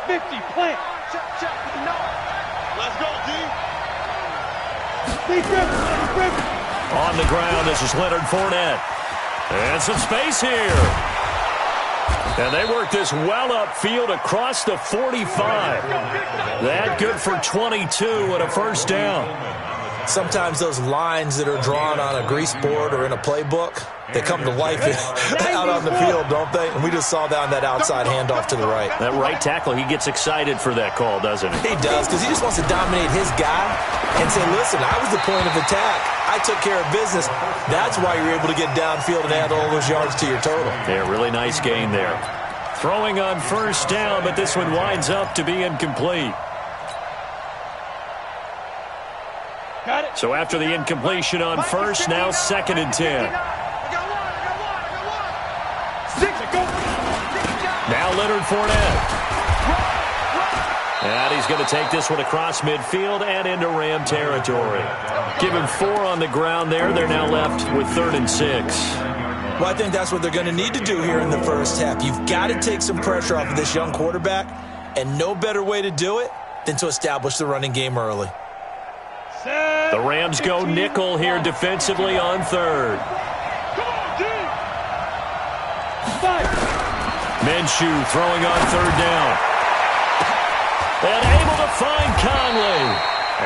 50, plant. Check. No. Let's go, D. On the ground, this is Leonard Fournette. And some space here. And they work this well upfield across the 45. That good for 22 and a first down. Sometimes those lines that are drawn on a grease board or in a playbook, they come to life out on the field, don't they? And we just saw that on that outside handoff to the right. That right tackle, he gets excited for that call, doesn't he? He does, because he just wants to dominate his guy and say, listen, I was the point of attack. I took care of business. That's why you're able to get downfield and add all those yards to your total. Yeah, really nice gain there. Throwing on first down, but this one winds up to be incomplete. Got it. So after the incompletion on first, now 2nd and 10. Now Leonard Fournette. And he's going to take this one across midfield and into Ram territory. Give him 4 on the ground there. They're now left with 3rd and 6. Well, I think that's what they're going to need to do here in the first half. You've got to take some pressure off of this young quarterback, and no better way to do it than to establish the running game early. The Rams go nickel here defensively on 3rd. Minshew throwing on 3rd down. And able to find Conley.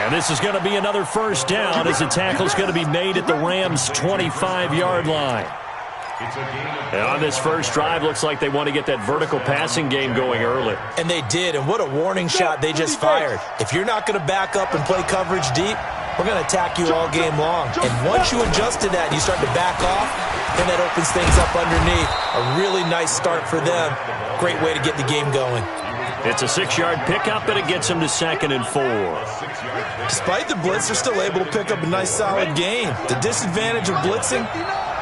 And this is going to be another first down as the tackle's going to be made at the Rams' 25-yard line. And on this first drive, looks like they want to get that vertical passing game going early. And they did, and what a warning shot they just fired. If you're not going to back up and play coverage deep, we're going to attack you all game long. And once you adjust to that and you start to back off, then that opens things up underneath. A really nice start for them. Great way to get the game going. It's a 6-yard pickup, and it gets them to 2nd and 4. Despite the blitz, they're still able to pick up a nice solid gain. The disadvantage of blitzing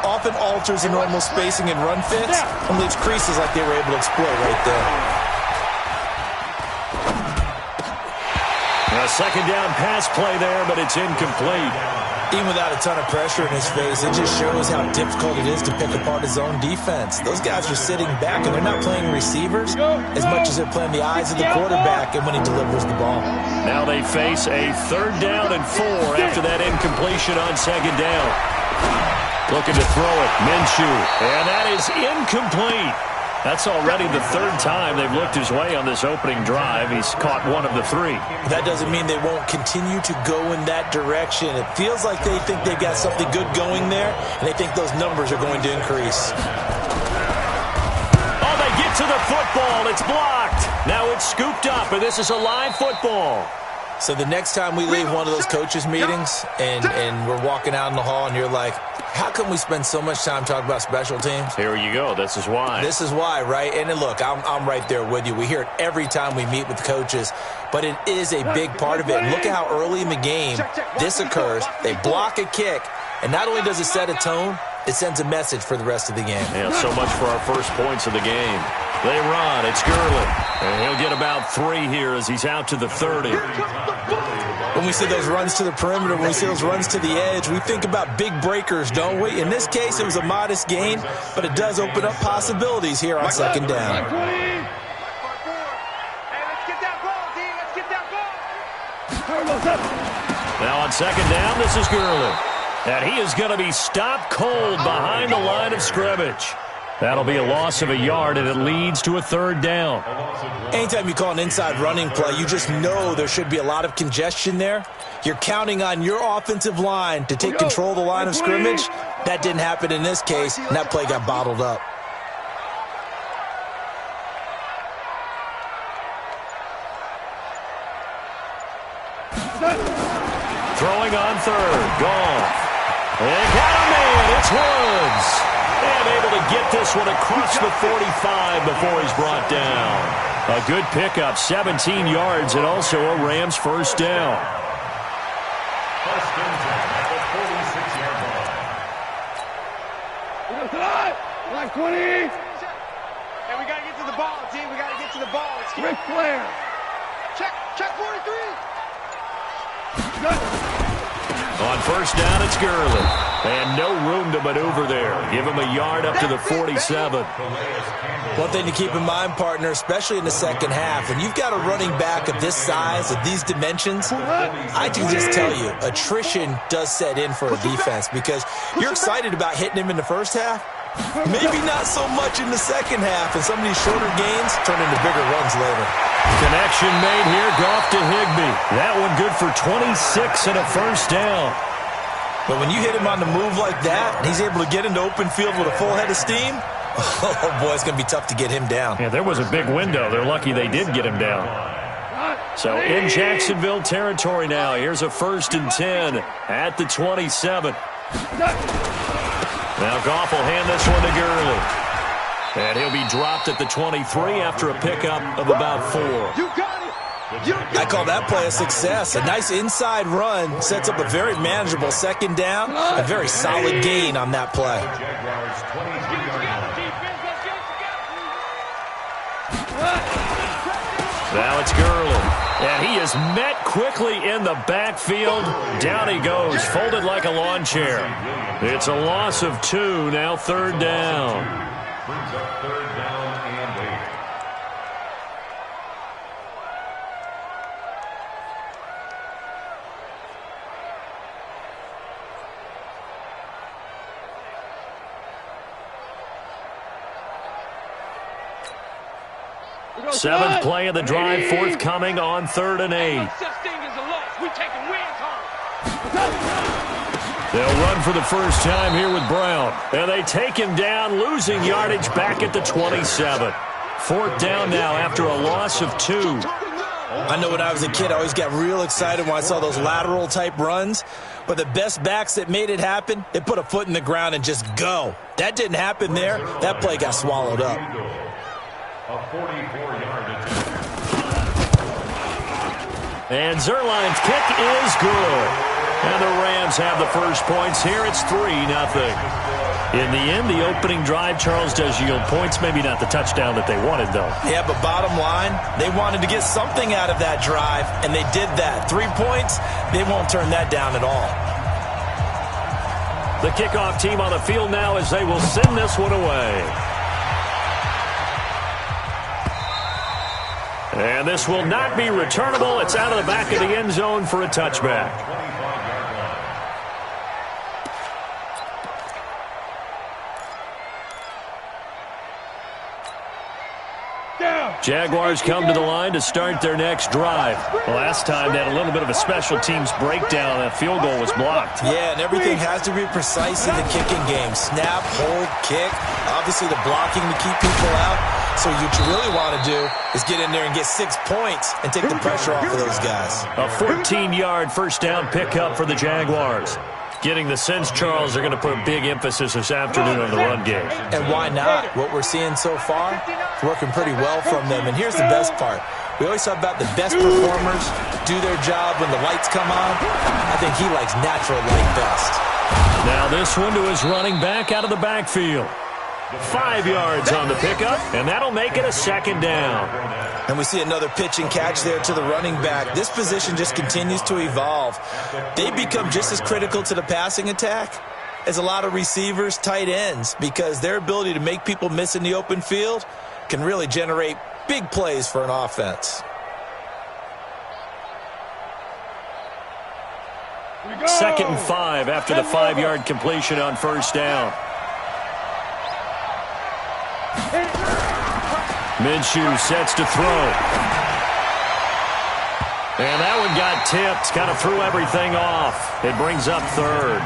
often alters the normal spacing and run fits and leaves creases like they were able to exploit right there. A 2nd down pass play there, but it's incomplete. Even without a ton of pressure in his face, it just shows how difficult it is to pick apart his own defense. Those guys are sitting back, and they're not playing receivers as much as they're playing the eyes of the quarterback and when he delivers the ball. Now they face a 3rd down and 4 after that incompletion on 2nd down. Looking to throw it, Minshew, and that is incomplete. That's already the 3rd time they've looked his way on this opening drive. He's caught 1 of the 3. That doesn't mean they won't continue to go in that direction. It feels like they think they've got something good going there, and they think those numbers are going to increase. Oh, they get to the football. It's blocked. Now it's scooped up, and this is a live football. So the next time we leave one of those coaches' meetings and we're walking out in the hall and you're like, how come we spend so much time talking about special teams? Here you go. This is why. This is why, right? And then look, I'm right there with you. We hear it every time we meet with coaches, but it is a big part of it. And look at how early in the game this occurs. They block a kick, and not only does it set a tone, it sends a message for the rest of the game. Yeah, so much for our first points of the game. They run. It's Gurley. And he'll get about 3 here as he's out to the 30. When we see those runs to the perimeter, when we see those runs to the edge, we think about big breakers, don't we? In this case, it was a modest gain, but it does open up possibilities here on 2nd down. Now on 2nd down, this is Gurley. And he is going to be stopped cold behind the line of scrimmage. That'll be a loss of a yard, and it leads to a 3rd down. Anytime you call an inside running play, you just know there should be a lot of congestion there. You're counting on your offensive line to take control of the line of scrimmage. That didn't happen in this case, and that play got bottled up. Throwing on 3rd. Goff. They got him in. It's Woods. And able to get this one across the 45 before he's brought down. A good pickup, 17 yards, and also a Rams first down. First and 10 at the 46-yard line. Like 20. Hey, we got to get to the ball, team. We got to get to the ball. Let's keep Ric Flair. Check 43. Good. On first down, it's Gurley. And no room to maneuver there. Give him a yard up to the 47. One thing to keep in mind, partner, especially in the second half, when you've got a running back of this size, of these dimensions, I can just tell you, attrition does set in for a defense because you're excited about hitting him in the first half. Maybe not so much in the second half, and some of these shorter gains turn into bigger runs later. Connection made here, Goff to Higbee. That one good for 26 and a first down. But when you hit him on the move like that, and he's able to get into open field with a full head of steam, oh boy, it's going to be tough to get him down. Yeah, there was a big window. They're lucky they did get him down. So in Jacksonville territory now, here's a 1st and 10 at the 27. Now Goff will hand this one to Gurley. And he'll be dropped at the 23 after a pickup of about 4. You got it. I call that play a success. A nice inside run sets up a very manageable second down. A very solid gain on that play. Now it's Gurley. And he is met quickly in the backfield. Down he goes, folded like a lawn chair. It's a loss of 2, now 3rd down. Brings up 3rd down and 8. Seventh play of the drive forthcoming on 3rd and 8. They'll run for the first time here with Brown. And they take him down, losing yardage back at the 27. 4th down now after a loss of 2. I know when I was a kid, I always got real excited when I saw those lateral type runs. But the best backs that made it happen, they put a foot in the ground and just go. That didn't happen there. That play got swallowed up. A 44-yard attempt. And Zerline's kick is good. And the Rams have the first points here. It's 3-0. In the end, the opening drive, Charles, does yield points. Maybe not the touchdown that they wanted, though. Yeah, but bottom line, they wanted to get something out of that drive, and they did that. 3 points, they won't turn that down at all. The kickoff team on the field now as they will send this one away. And this will not be returnable. It's out of the back of the end zone for a touchback. Jaguars come to the line to start their next drive. Last time they had a little bit of a special teams breakdown. That field goal was blocked. Yeah, and everything has to be precise in the kicking game. Snap, hold, kick. Obviously the blocking to keep people out. So what you really want to do is get in there and get 6 points and take the pressure off of those guys. A 14-yard first down pickup for the Jaguars. Getting the sense, Charles, they're going to put a big emphasis this afternoon on the run game. And why not? What we're seeing so far, it's working pretty well from them. And here's the best part. We always talk about the best performers do their job when the lights come on. I think he likes natural light best. Now this one to his running back out of the backfield. 5 yards on the pickup, and that'll make it a 2nd down. And we see another pitch and catch there to the running back. This position just continues to evolve. They become just as critical to the passing attack as a lot of receivers, tight ends, because their ability to make people miss in the open field can really generate big plays for an offense. 2nd and 5 after the 5-yard completion on first down. Minshew sets to throw. And that one got tipped, kind of threw everything off. It brings up 3rd.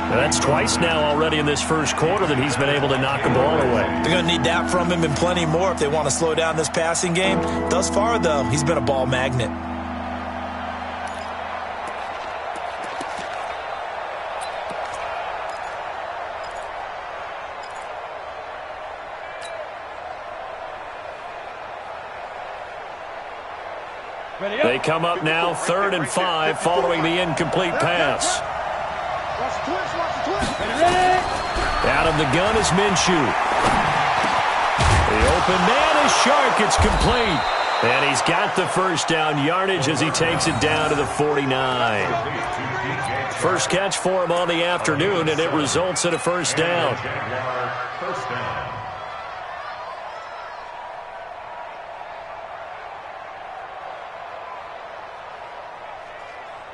And that's twice now already in this first quarter that he's been able to knock the ball away. They're going to need that from him and plenty more if they want to slow down this passing game. Thus far, though, he's been a ball magnet. They come up now 3rd and 5 following the incomplete pass. Out of the gun is Minshew. The open man is Shark. It's complete. And he's got the first down yardage as he takes it down to the 49. First catch for him on the afternoon, and it results in a first down. First down.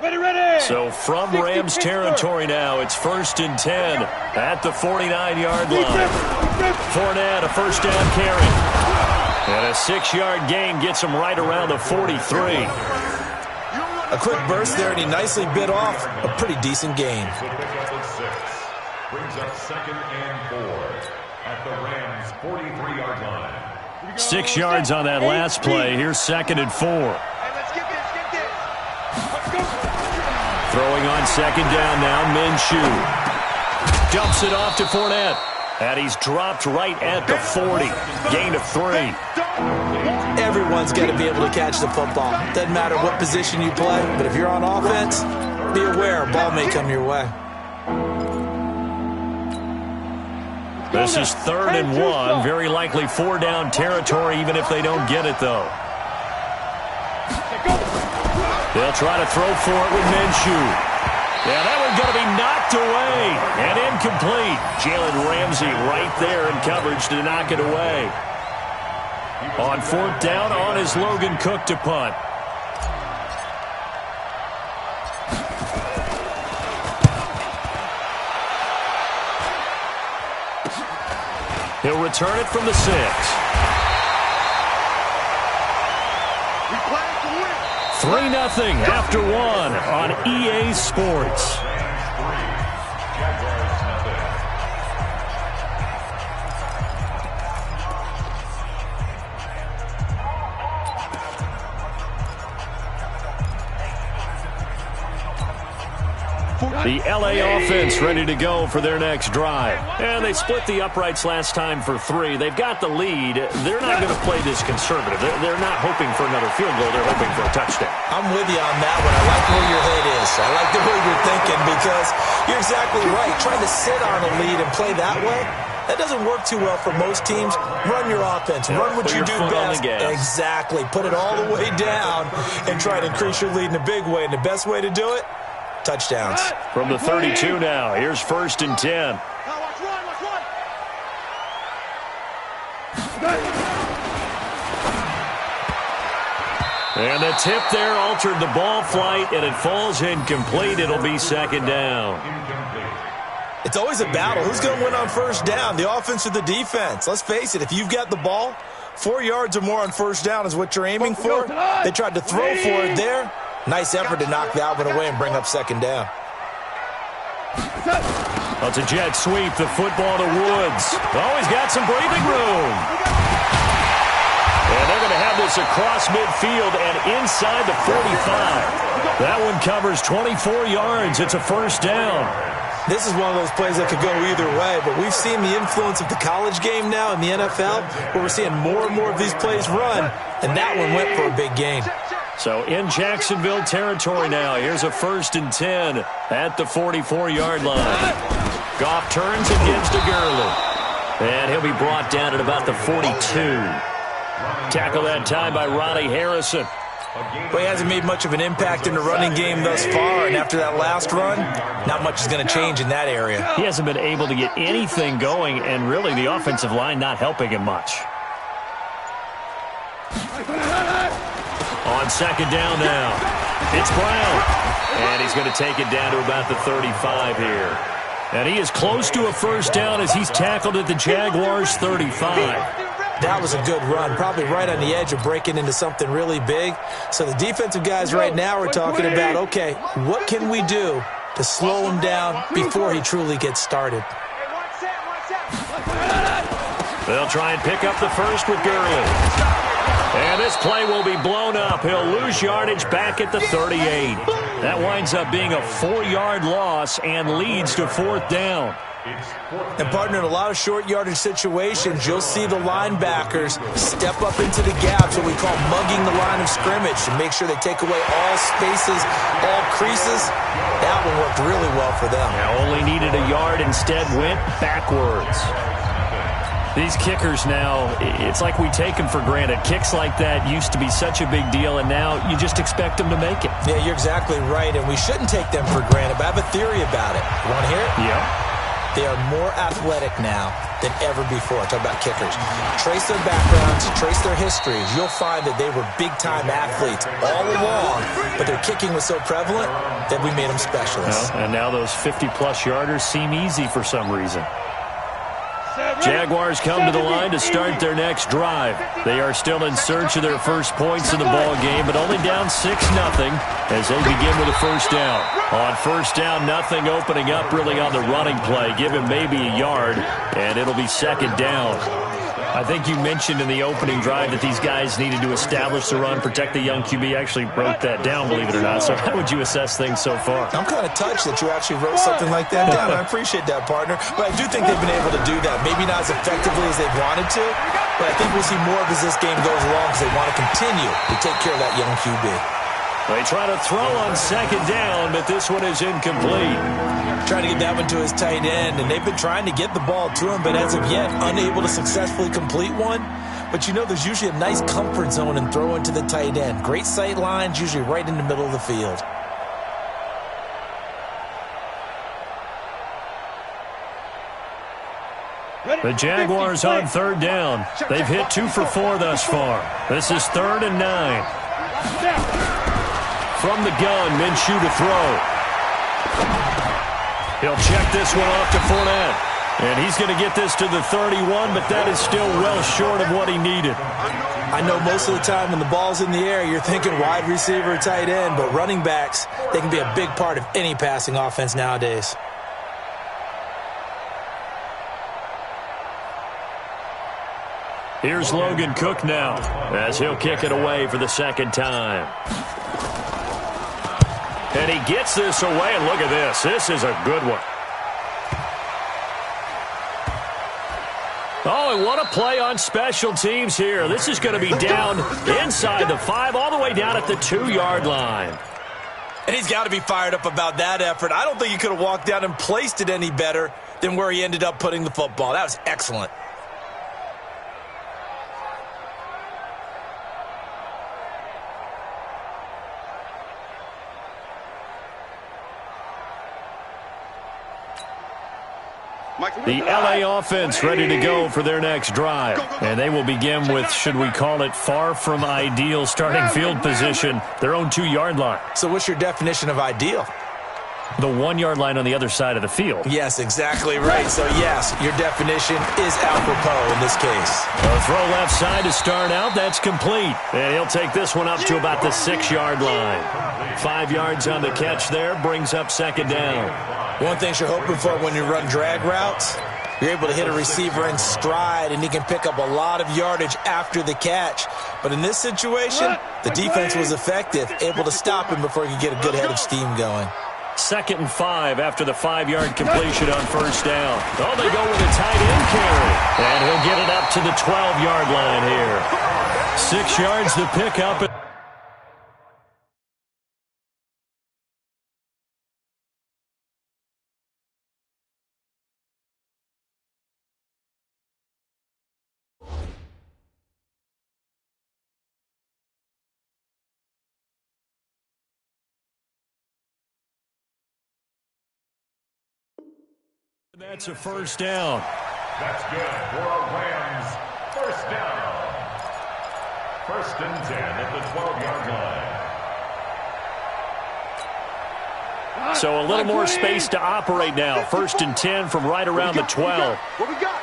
Ready. So from Rams territory now, it's 1st and 10 at the 49-yard line. Fournette, a first down carry. And a 6-yard gain gets him right around the 43. A quick burst there, and he nicely bit off a pretty decent gain. Brings up 2nd and 4 at the Rams' 43-yard line. 6 yards on that last play. Here's 2nd and 4. Hey, let's get this. Throwing on 2nd down now, Minshew. Dumps it off to Fournette. And he's dropped right at the 40. Gain of 3. Everyone's got to be able to catch the football. Doesn't matter what position you play, but if you're on offense, be aware a ball may come your way. This is 3rd and 1. Very likely 4-down territory, even if they don't get it, though. They'll try to throw for it with Minshew. Yeah, that one's going to be knocked away and incomplete. Jalen Ramsey right there in coverage to knock it away. On 4th down, on is Logan Cook to punt. He'll return it from the 6. 3-0 after 1 on EA Sports. The LA offense ready to go for their next drive. And they split the uprights last time for 3. They've got the lead. They're not going to play this conservative. They're not hoping for another field goal. They're hoping for a touchdown. I'm with you on that one. I like where your head is. I like the way you're thinking because you're exactly right. Trying to sit on a lead and play that way, that doesn't work too well for most teams. Run your offense. Run what you do best. Exactly. Put it all the way down and try to increase your lead in a big way. And the best way to do it, touchdowns. From the 32 now, here's 1st and 10. And the tip there altered the ball flight, and it falls incomplete. It'll be 2nd down. It's always a battle. Who's going to win on 1st down, the offense or the defense? Let's face it, if you've got the ball, 4 yards or more on 1st down is what you're aiming for. They tried to throw for it there. Nice effort to knock that one away and bring up 2nd down. Well, it's a jet sweep, the football to Woods. Oh, he's got some breathing room. And they're going to have this across midfield and inside the 45. That one covers 24 yards. It's a 1st down. This is one of those plays that could go either way, but we've seen the influence of the college game now in the NFL, where we're seeing more and more of these plays run, and that one went for a big gain. So in Jacksonville territory now, here's a 1st and 10 at the 44-yard line. Goff turns and gives to Gurley. And he'll be brought down at about the 42. Tackle that time by Ronnie Harrison. Well, he hasn't made much of an impact in the running game thus far, and after that last run, not much is going to change in that area. He hasn't been able to get anything going, and really the offensive line not helping him much. On 2nd down now, it's Brown. And he's going to take it down to about the 35 here. And he is close to a 1st down as he's tackled at the Jaguars' 35. That was a good run, probably right on the edge of breaking into something really big. So the defensive guys right now are talking about, okay, what can we do to slow him down before he truly gets started? They'll try and pick up the first with Gurley. And this play will be blown up. He'll lose yardage back at the 38. That winds up being a 4-yard loss and leads to 4th down. And, partner, in a lot of short yardage situations, you'll see the linebackers step up into the gaps, what we call mugging the line of scrimmage, to make sure they take away all spaces, all creases. That one worked really well for them. Now only needed a yard, instead went backwards. These kickers now, it's like we take them for granted. Kicks like that used to be such a big deal, and now you just expect them to make it. Yeah, you're exactly right, and we shouldn't take them for granted, but I have a theory about it. You want to hear it? Yeah. They are more athletic now than ever before. Talk about kickers. Trace their backgrounds, trace their histories. You'll find that they were big-time athletes all along, but their kicking was so prevalent that we made them specialists. Well, and now those 50-plus yarders seem easy for some reason. Jaguars come to the line to start their next drive. They are still in search of their first points in the ball game, but only down 6-0 as they begin with a first down. On first down, nothing opening up really on the running play. Give him maybe a yard, and it'll be second down. I think you mentioned in the opening drive that these guys needed to establish the run, protect the young QB. Actually wrote that down, believe it or not. So how would you assess things so far? I'm kind of touched that you actually wrote something like that down. I appreciate that, partner. But I do think they've been able to do that. Maybe not as effectively as they've wanted to, but I think we'll see more of as this game goes along because they want to continue to take care of that young QB. They try to throw on second down, but this one is incomplete. Trying to get that one to his tight end, and they've been trying to get the ball to him, but as of yet, unable to successfully complete one. But you know there's usually a nice comfort zone in throwing to the tight end. Great sight lines, usually right in the middle of the field. The Jaguars on third down. They've hit 2 for 4 thus far. This is 3rd and 9. From the gun, Minshew to throw. He'll check this one off to Fournette. And he's going to get this to the 31, but that is still well short of what he needed. I know most of the time when the ball's in the air, you're thinking wide receiver, tight end, but running backs, they can be a big part of any passing offense nowadays. Here's Logan Cook now as he'll kick it away for the second time. And he gets this away, and look at this. This is a good one. Oh, and what a play on special teams here. This is going to be down inside the 5, all the way down at the 2-yard line. And he's got to be fired up about that effort. I don't think he could have walked down and placed it any better than where he ended up putting the football. That was excellent. The LA offense ready to go for their next drive. And they will begin with, should we call it, far from ideal starting field position, their own 2-yard line. So what's your definition of ideal? The 1-yard line on the other side of the field. Yes, exactly right. So, yes, your definition is apropos in this case. A throw left side to start out. That's complete. And he'll take this one up to about the 6-yard line. 5 yards on the catch there brings up second down. One thing you're hoping for when you run drag routes, you're able to hit a receiver in stride, and he can pick up a lot of yardage after the catch. But in this situation, the defense was effective, able to stop him before he could get a good head of steam going. 2nd and 5 after the 5-yard completion on first down. Oh, they go with a tight end carry. And he'll get it up to the 12-yard line here. 6 yards to pick up. That's a first down. That's good for a Rams first down. 1st and 10 at the 12-yard line. So a little more space to operate now. 1st and 10 from right around the 12. What we got?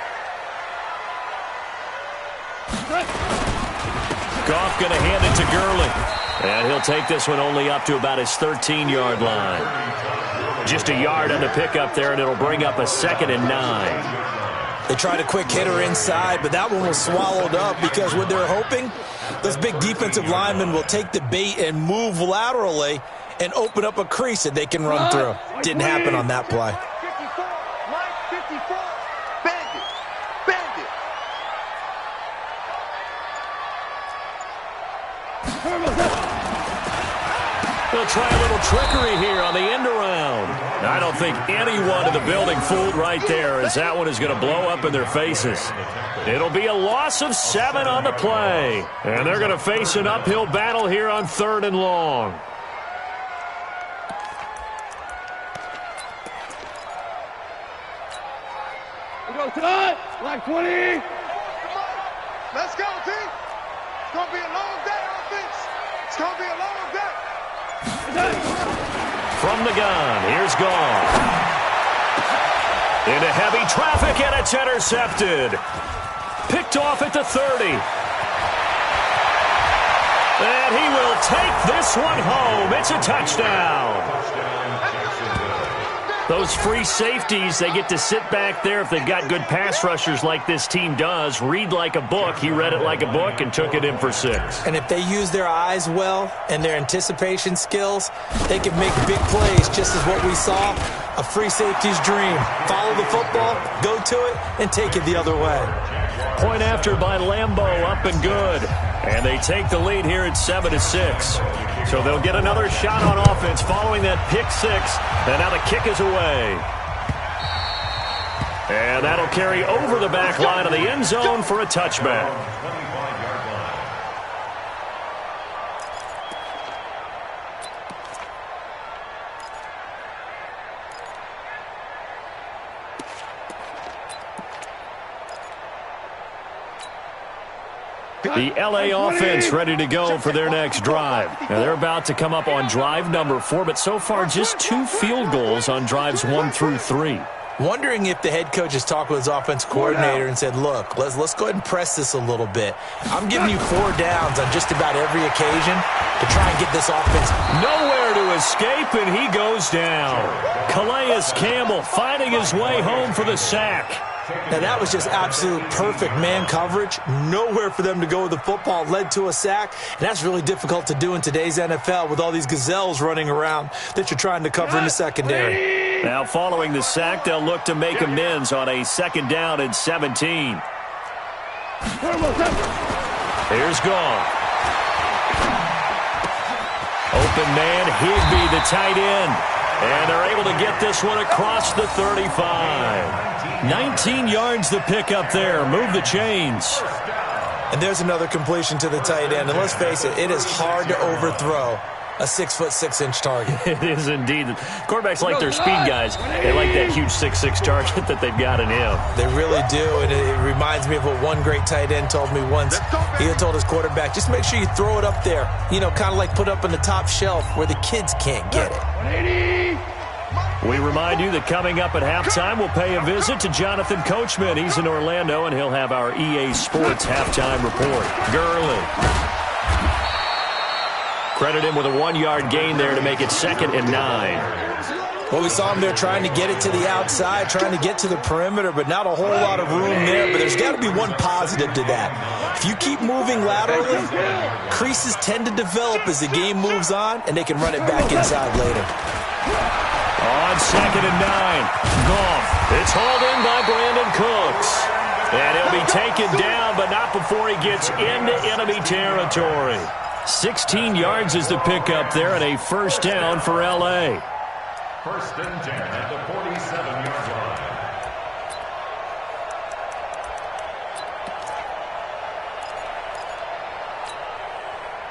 Goff going to hand it to Gurley. And he'll take this one only up to about his 13-yard line. Just a yard on the pickup there, and it'll bring up a 2nd and 9. They tried a quick hitter inside, but that one was swallowed up because what they're hoping, those big defensive linemen will take the bait and move laterally and open up a crease that they can run through. Didn't happen on that play. 54, Mike, 54, bandit, bandit. They'll try a little trickery here on the end around. I don't think anyone in the building fooled right there, as that one is going to blow up in their faces. It'll be a loss of 7 on the play. And they're going to face an uphill battle here on 3rd and long. We go time. Like 20. Let's go, team. It's going to be a long day, offense. It's going to be a long day. From the gun, here's Goff. Into heavy traffic, and it's intercepted. Picked off at the 30. And he will take this one home. It's a touchdown. Those free safeties, they get to sit back there if they've got good pass rushers like this team does. Read like a book. He read it like a book and took it in for 6. And if they use their eyes well and their anticipation skills, they can make big plays, just as what we saw. A free safety's dream. Follow the football, go to it, and take it the other way. Point after by Lambeau, up and good. And they take the lead here at 7-6. So they'll get another shot on offense following that pick 6. And now the kick is away. And that'll carry over the back line of the end zone for a touchback. The L.A. offense ready to go for their next drive. Now they're about to come up on drive number 4, but so far just 2 field goals on drives 1 through 3. Wondering if the head coach has talked with his offense coordinator and said, look, let's go ahead and press this a little bit. I'm giving you 4 downs on just about every occasion to try and get this offense. Nowhere to escape, and he goes down. Calais Campbell finding his way home for the sack. Now, that was just absolute perfect man coverage. Nowhere for them to go with the football. Led to a sack, and that's really difficult to do in today's NFL with all these gazelles running around that you're trying to cover in the secondary. Now, following the sack, they'll look to make amends on a 2nd down and 17. Here's Goff. Open man, Higbee, the tight end. And they're able to get this one across the 35. 19 yards to pick up there. Move the chains. And there's another completion to the tight end. And let's face it, it is hard to overthrow a 6'6" target. It is indeed. Quarterbacks like their speed guys. They like that huge 6'6" target that they've got in him. They really do, and it reminds me of what one great tight end told me once. He had told his quarterback, just make sure you throw it up there, you know, kind of like put up on the top shelf where the kids can't get it. 180. We remind you that coming up at halftime, we'll pay a visit to Jonathan Coachman. He's in Orlando, and he'll have our EA Sports halftime report. Gurley. Credit him with a 1-yard gain there to make it 2nd and 9. Well, we saw him there trying to get it to the outside, trying to get to the perimeter, but not a whole lot of room there. But there's got to be one positive to that. If you keep moving laterally, creases tend to develop as the game moves on, and they can run it back inside later. On 2nd and 9, Goff. It's hauled in by Brandon Cooks. And he'll be taken down, but not before he gets into enemy territory. 16 yards is the pickup there, and a 1st down for L.A. 1st and 10 at the 47-yard line.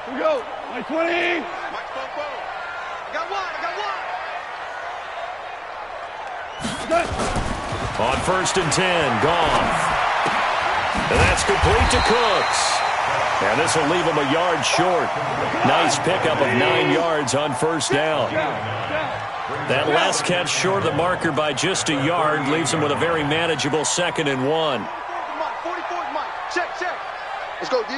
Here we go. Like 20. Mike, I got one. On 1st and 10, Goff. And that's complete to Cooks. And this will leave him a yard short. Nice pickup of 9 yards on 1st down. That last catch short of the marker by just a yard leaves him with a very manageable 2nd and 1. 44 Mike. Check. Let's go, D.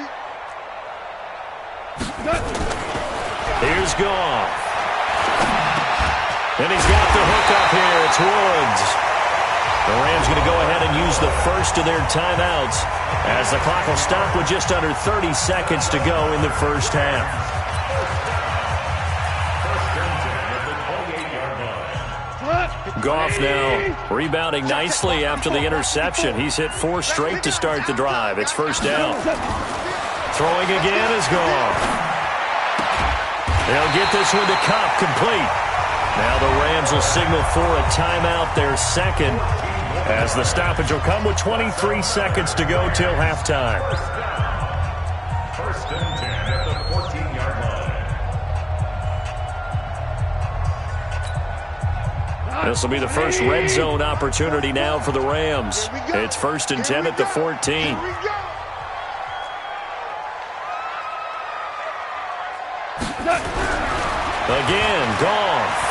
Here's Goff. And he's got the hook up here. It's Woods. The Rams going to go ahead and use the first of their timeouts as the clock will stop with just under 30 seconds to go in the 1st half. 1st and 10 at the 28-yard line. Goff now rebounding nicely after the interception. He's hit 4 straight to start the drive. It's 1st down. Throwing again is Goff. They'll get this one to Cup, complete. Now the Rams will signal for a timeout, their second, as the stoppage will come with 23 seconds to go till halftime. First and 10 at the 14-yard line. This will be the first red zone opportunity now for the Rams. It's first and 10 at the 14. Again, Goff.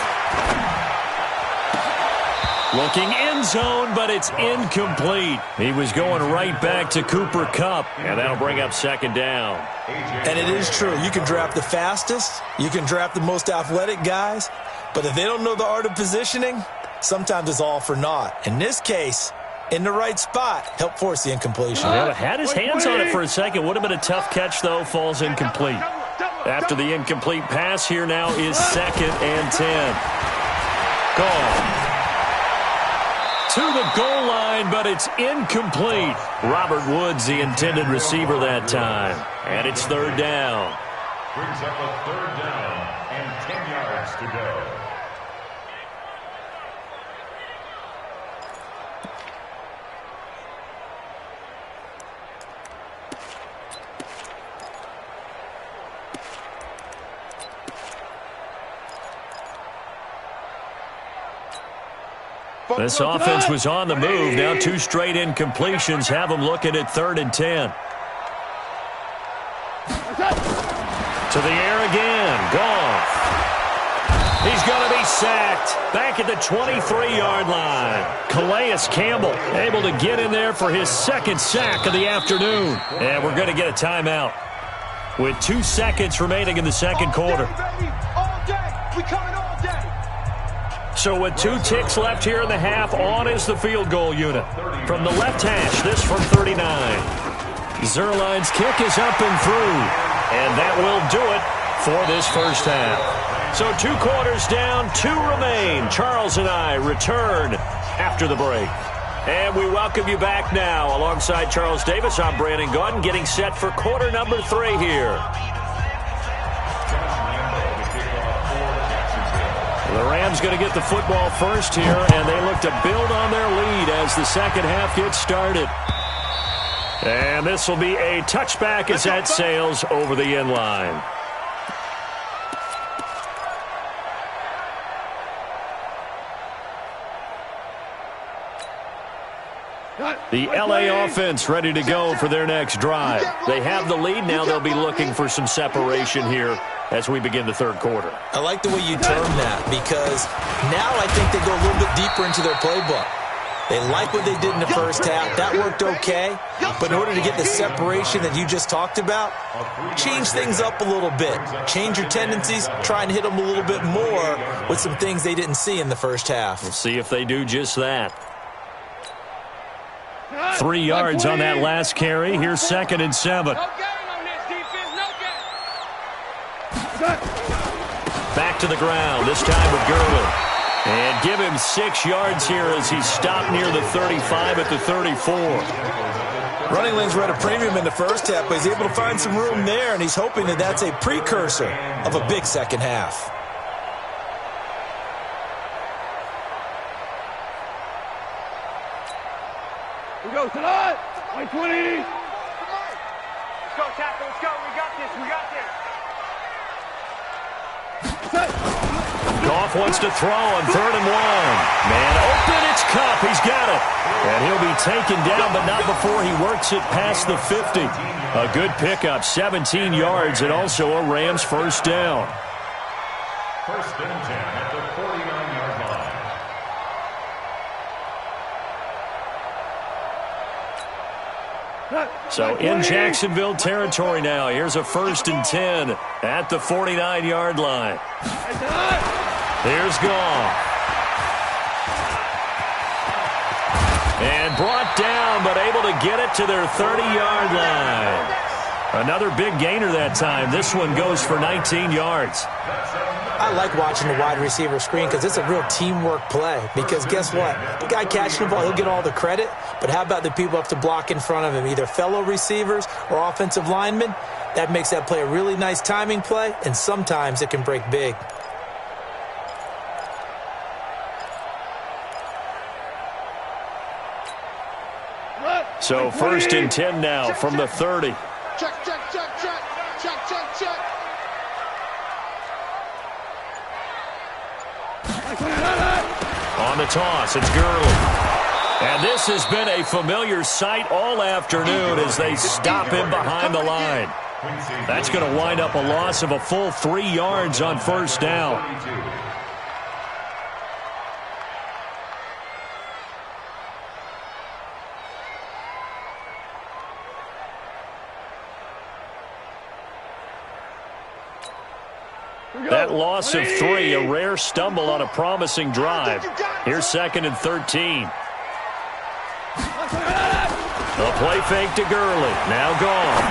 Looking end zone, but it's incomplete. He was going right back to Cooper Kupp, and that'll bring up second down. And it is true. You can draft the fastest. You can draft the most athletic guys. But if they don't know the art of positioning, sometimes it's all for naught. In this case, in the right spot, help force the incompletion. Yeah, had his hands on it for a second. Would have been a tough catch, though. Falls incomplete. After the incomplete pass, here now is second and 10. Goal. To the goal line, but it's incomplete. Robert Woods, the intended receiver that time. And it's third down. Brings up a third down and 10 yards to go. This offense was on the move. Now two straight incompletions have them looking at third and 10. To the air again. Goff. He's going to be sacked. Back at the 23-yard line. Calais Campbell able to get in there for his second sack of the afternoon. And we're going to get a timeout with 2 seconds remaining in the second quarter. All day. We coming all day. So with 2 ticks left here in the half, on is the field goal unit. From the left hash, this from 39. Zerline's kick is up and through. And that will do it for this first half. So 2 quarters down, 2 remain. Charles and I return after the break. And we welcome you back now. Alongside Charles Davis, I'm Brandon Gaudin, getting set for quarter number 3 here. The Rams going to get the football first here, and they look to build on their lead as the second half gets started. And this will be a touchback as that sails over the end line. The LA offense ready to go for their next drive. They have the lead. Now they'll be looking for some separation here as we begin the third quarter. I like the way you term that, because now I think they go a little bit deeper into their playbook. They like what they did in the first half. That worked okay. But in order to get the separation that you just talked about, change things up a little bit. Change your tendencies. Try and hit them a little bit more with some things they didn't see in the first half. We'll see if they do just that. 3 yards on that last carry. Here's second and 7. Back to the ground, this time with Gerwin. And give him 6 yards here as he's stopped near the 35 at the 34. Running lanes were at a premium in the first half, but he's able to find some room there, and he's hoping that that's a precursor of a big second half. We go tonight. 20. Let's go, tackle. Let's go. We got this. We got this. Goff wants to throw on 3rd and 1. Man open, it's Kupp. He's got it. And he'll be taken down, but not before he works it past the 50. A good pickup, 17 yards, and also a Rams first down. First and 10 at the 49-yard line. So in Jacksonville territory now. Here's a first and 10 at the 49-yard line. Here's Goff. And brought down, but able to get it to their 30-yard line. Another big gainer that time. This one goes for 19 yards. That's enough I like watching the wide receiver screen because it's a real teamwork play. Because guess what? The guy catching the ball, he'll get all the credit. But how about the people up to block in front of him, either fellow receivers or offensive linemen? That makes that play a really nice timing play, and sometimes it can break big. So 1st and 10 now from the 30. Check, check, check, check, check, check, check. On the toss, it's Gurley. And this has been a familiar sight all afternoon as they stop him behind the line. That's going to wind up a loss of a full 3 yards on 1st down. That loss of 3, a rare stumble on a promising drive. Here's 2nd and 13. A play fake to Gurley. Now gone.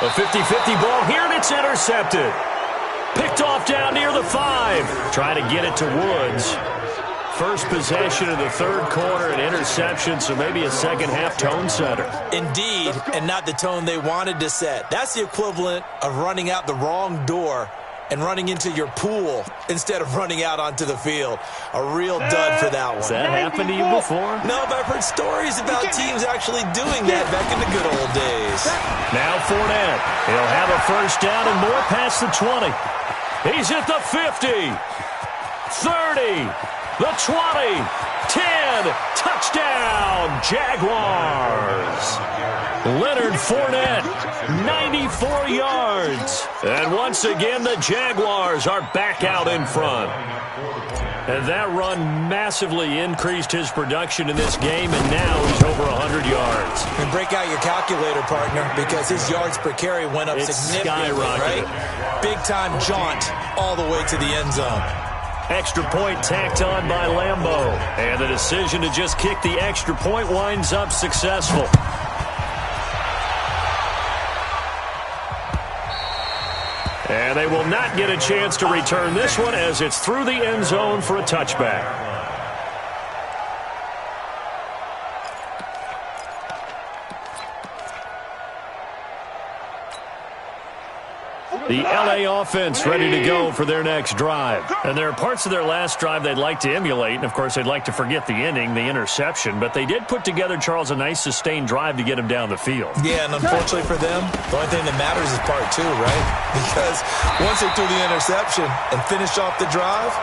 A 50-50 ball here, and it's intercepted. Picked off down near the 5. Trying to get it to Woods. First possession of the 3rd quarter, an interception, so maybe a second-half tone setter. Indeed, and not the tone they wanted to set. That's the equivalent of running out the wrong door and running into your pool instead of running out onto the field. A real dud for that one. Has that happened to you before? No, but I've heard stories about teams actually doing that back in the good old days. Now Fournette. He'll have a 1st down and more past the 20. He's at the 50. 30. The 20, 10, touchdown, Jaguars. Leonard Fournette, 94 yards. And once again, the Jaguars are back out in front. And that run massively increased his production in this game, and now he's over 100 yards. And break out your calculator, partner, because his yards per carry went up significantly, skyrocketed. right? Big-time jaunt all the way to the end zone. Extra point tacked on by Lambeau. And the decision to just kick the extra point winds up successful. And they will not get a chance to return this one as it's through the end zone for a touchback. The LA offense ready to go for their next drive. And there are parts of their last drive they'd like to emulate. And, of course, they'd like to forget the inning, the interception. But they did put together, Charles, a nice sustained drive to get him down the field. Yeah, and unfortunately for them, the only thing that matters is part 2, right? Because once they threw the interception and finished off the drive,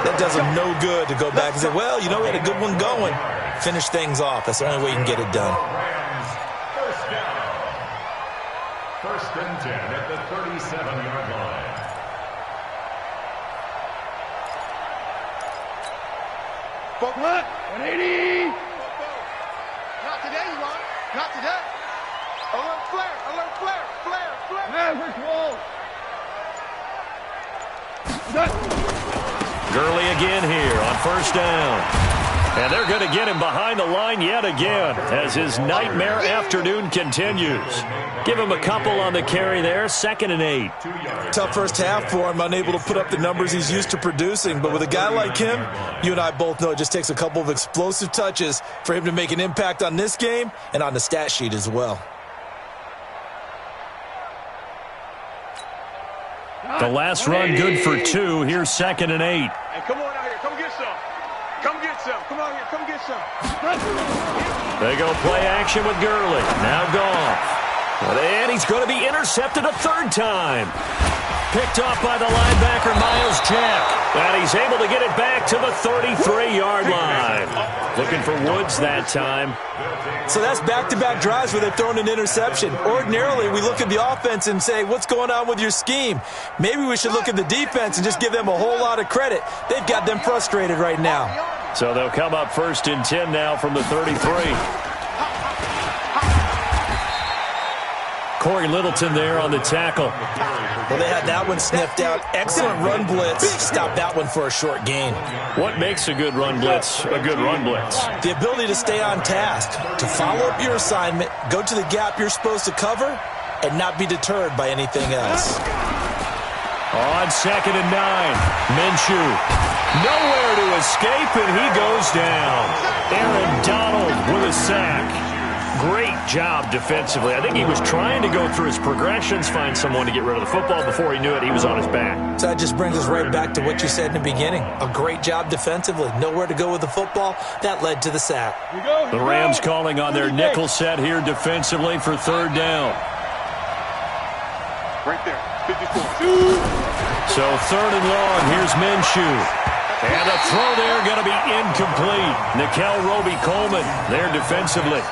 that does them no good to go back and say, well, you know, we had a good one going. Finish things off. That's the only way you can get it done. First and 10 at the 37-yard line. What? 180. Not today, you want? Not today. Alert flare, alert flare, flare, flare. Average wall. Gurley again here on 1st down. And they're going to get him behind the line yet again as his nightmare afternoon continues. Give him a couple on the carry there, 2nd and 8. Tough first half for him, unable to put up the numbers he's used to producing. But with a guy like him, you and I both know it just takes a couple of explosive touches for him to make an impact on this game and on the stat sheet as well. The last run good for 2. Here's 2nd and 8. Hey, come on out here. Come get some. Come get some. Come out here. Come get some. They go play action with Gurley. Now gone. And he's going to be intercepted a 3rd time. Picked off by the linebacker, Miles Jack. And he's able to get it back to the 33-yard line. Looking for Woods that time. So that's back-to-back drives where they've thrown an interception. Ordinarily, we look at the offense and say, what's going on with your scheme? Maybe we should look at the defense and just give them a whole lot of credit. They've got them frustrated right now. So they'll come up 1st and 10 now from the 33. Corey Littleton there on the tackle. Well, they had that one sniffed out. Excellent run blitz. Stopped that one for a short gain. What makes a good run blitz a good run blitz? The ability to stay on task, to follow up your assignment, go to the gap you're supposed to cover, and not be deterred by anything else. On 2nd and 9, Minshew. Nowhere to escape, and he goes down. Aaron Donald with a sack. Great job defensively. I think he was trying to go through his progressions, find someone to get rid of the football. Before he knew it, he was on his back. So that just brings us right back to what you said in the beginning. A great job defensively. Nowhere to go with the football. That led to the sack. The Rams calling on their nickel set here defensively for 3rd down. Right there. 54. So 3rd and long. Here's Minshew. And the throw there going to be incomplete. Nickel Roby-Coleman there defensively.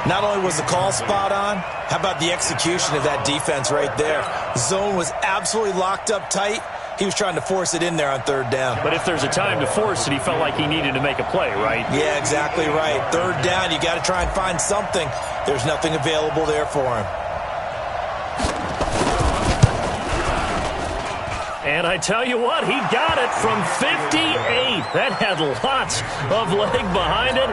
Not only was the call spot on, how about the execution of that defense right there? Zone was absolutely locked up tight. He was trying to force it in there on 3rd down. But if there's a time to force it, he felt like he needed to make a play, right? Yeah, exactly right. 3rd down, you got to try and find something. There's nothing available there for him. And I tell you what, he got it from 58. That had lots of leg behind it.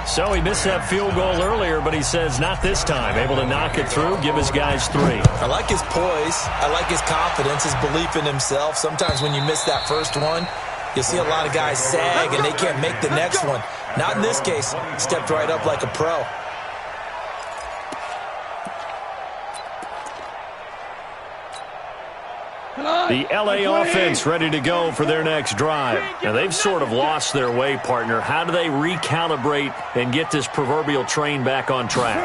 So he missed that field goal earlier, but he says not this time. Able to knock it through, give his guys 3. I like his poise. I like his confidence, his belief in himself. Sometimes when you miss that first one, you'll see a lot of guys sag and they can't make the next one. Not in this case. Stepped right up like a pro. The L.A. offense ready to go for their next drive. Now, they've sort of lost their way, partner. How do they recalibrate and get this proverbial train back on track?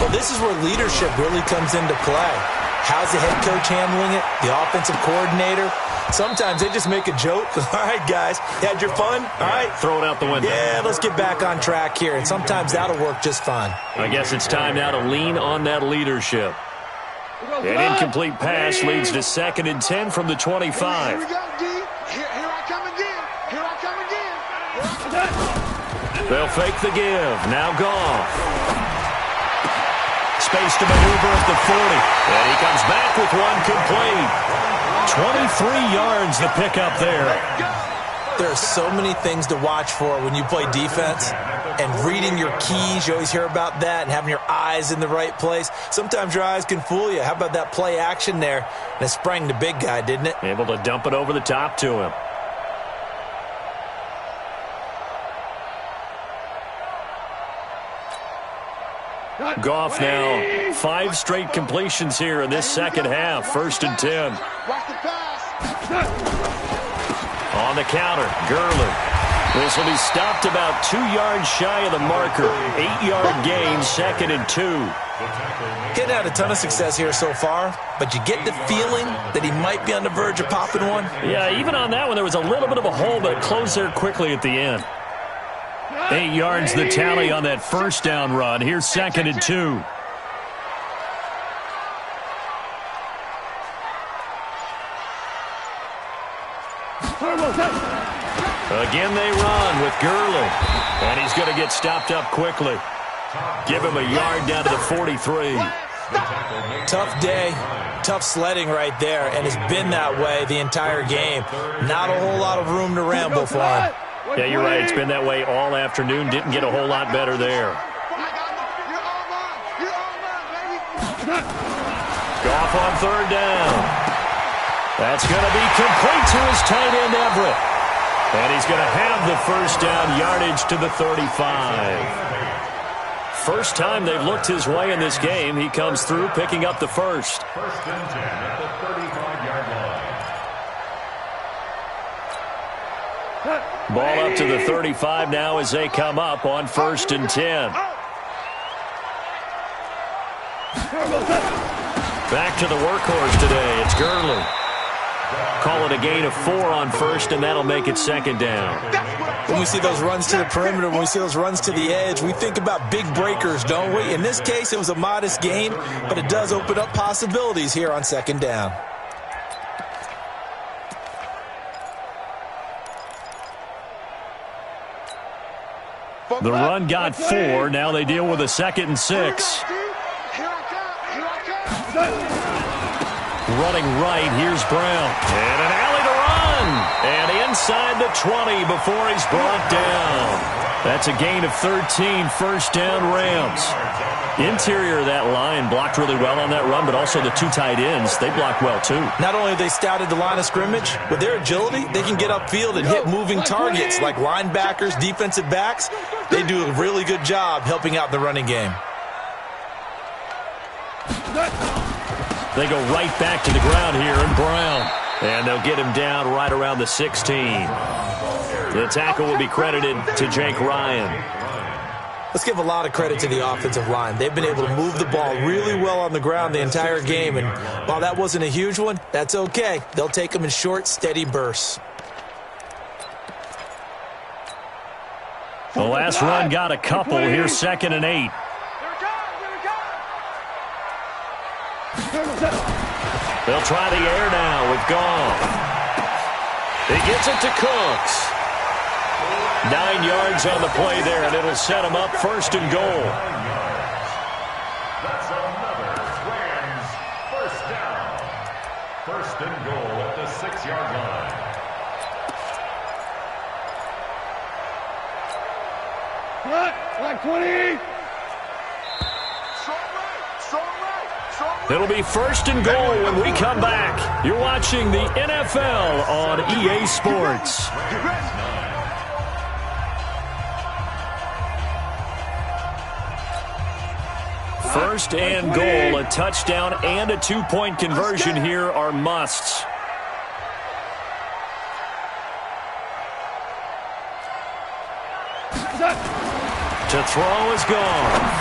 Well, this is where leadership really comes into play. How's the head coach handling it? The offensive coordinator? Sometimes they just make a joke. All right, guys, you had your fun? All right. Throw it out the window. Yeah, let's get back on track here. And sometimes that'll work just fine. I guess it's time now to lean on that leadership. An incomplete pass leads to 2nd and 10 from the 25. Here we go, D. Here I come again. Here I come again. They'll fake the give. Now Goff. Space to maneuver at the 40. And he comes back with one complete. 23 yards the pickup there. There are so many things to watch for when you play defense. And reading your keys, you always hear about that, and having your eyes in the right place. Sometimes your eyes can fool you. How about that play action there? And it sprang the big guy, didn't it? Able to dump it over the top to him. Goff now 5 straight completions here in this second half. 1st and 10. Watch the pass. On the counter, Gurley. This will be stopped about 2 yards shy of the marker. 8-yard gain, 2nd and 2. Getting had a ton of success here so far, but you get the feeling that he might be on the verge of popping one. Yeah, even on that one, there was a little bit of a hole, but it closed there quickly at the end. 8 yards the tally on that 1st down run. Here's 2nd and 2. Again they run with Gurley. And he's going to get stopped up quickly. Give him a yard down to the 43. Tough day, tough sledding right there, and it's been that way the entire game. Not a whole lot of room to ramble for him. Yeah, you're right. It's been that way all afternoon. Didn't get a whole lot better there. Goff on 3rd down. That's going to be complete to his tight end, Everett. And he's going to have the 1st down, yardage to the 35. First time they've looked his way in this game. He comes through picking up the 1st. 1st and 10 at the 35-yard line. Ball up to the 35 now as they come up on 1st and 10. Back to the workhorse today. It's Gurley. Call it a gain of 4 on 1st, and that'll make it 2nd down. When we see those runs to the perimeter, when we see those runs to the edge, we think about big breakers, don't we? In this case, it was a modest gain, but it does open up possibilities here on 2nd down. The run got 4. Now they deal with a 2nd and 6. Running right, here's Brown. And an alley to run. And inside the 20 before he's brought down. That's a gain of 13, first down Rams. Interior of that line blocked really well on that run, but also the two tight ends, they blocked well too. Not only have they scouted the line of scrimmage, with their agility, they can get upfield and hit moving targets like linebackers, defensive backs. They do a really good job helping out the running game. They go right back to the ground here in Brown. And they'll get him down right around the 16. The tackle will be credited to Jake Ryan. Let's give a lot of credit to the offensive line. They've been able to move the ball really well on the ground the entire game. And while that wasn't a huge one, that's okay. They'll take them in short, steady bursts. The last run got a couple. Here's 2nd and 8. They'll try the air now with Goff. He gets it to Cooks. 9 yards on the play there, and it'll set him up 1st and goal. That's another Rams first down. 1st and goal at the 6-yard line. Black 20. It'll be 1st and goal when we come back. You're watching the NFL on EA Sports. First and goal, a touchdown and a 2-point conversion here are musts. To throw is gone.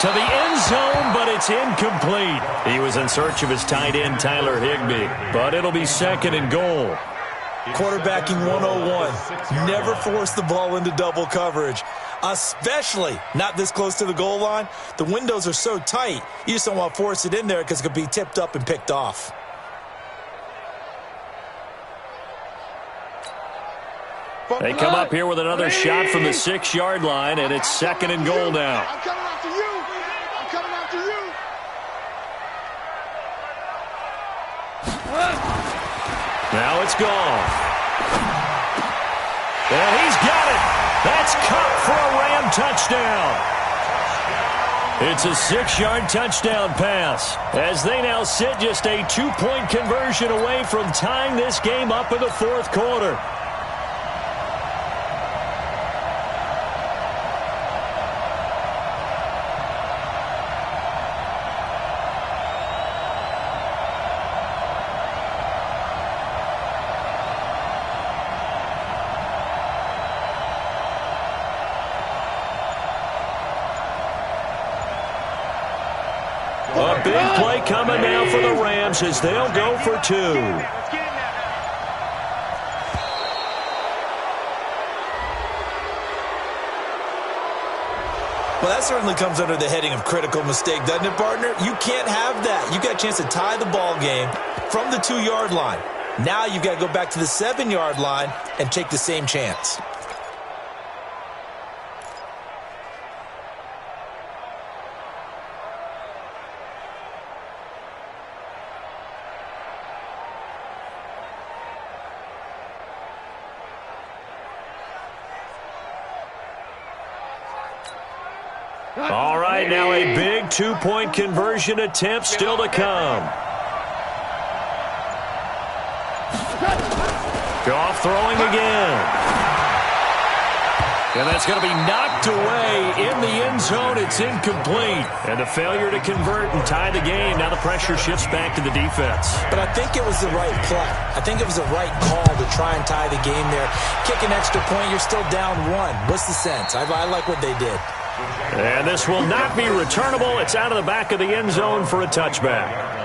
To the end zone, but it's incomplete. He was in search of his tight end, Tyler Higbee. But it'll be 2nd and goal. Quarterbacking 101. Never force the ball into double coverage, especially not this close to the goal line. The windows are so tight, you just don't want to force it in there because it could be tipped up and picked off. They come up here with another shot from the 6-yard line, and it's 2nd and goal now. I'm coming after you. I'm coming after you. Now it's gone. And he's got it. That's caught for a Ram touchdown. It's a 6-yard touchdown pass as they now sit just a 2-point conversion away from tying this game up in the 4th quarter. A big play coming now for the Rams as they'll go for 2. Well, that certainly comes under the heading of critical mistake, doesn't it, partner? You can't have that. You got a chance to tie the ball game from the 2-yard line. Now you've got to go back to the 7-yard line and take the same chance. All right, now a big 2-point conversion attempt still to come. Goff throwing again. And that's going to be knocked away in the end zone. It's incomplete. And the failure to convert and tie the game. Now the pressure shifts back to the defense. But I think it was the right play. I think it was the right call to try and tie the game there. Kick an extra point, you're still down 1. What's the sense? I like what they did. And this will not be returnable. It's out of the back of the end zone for a touchback.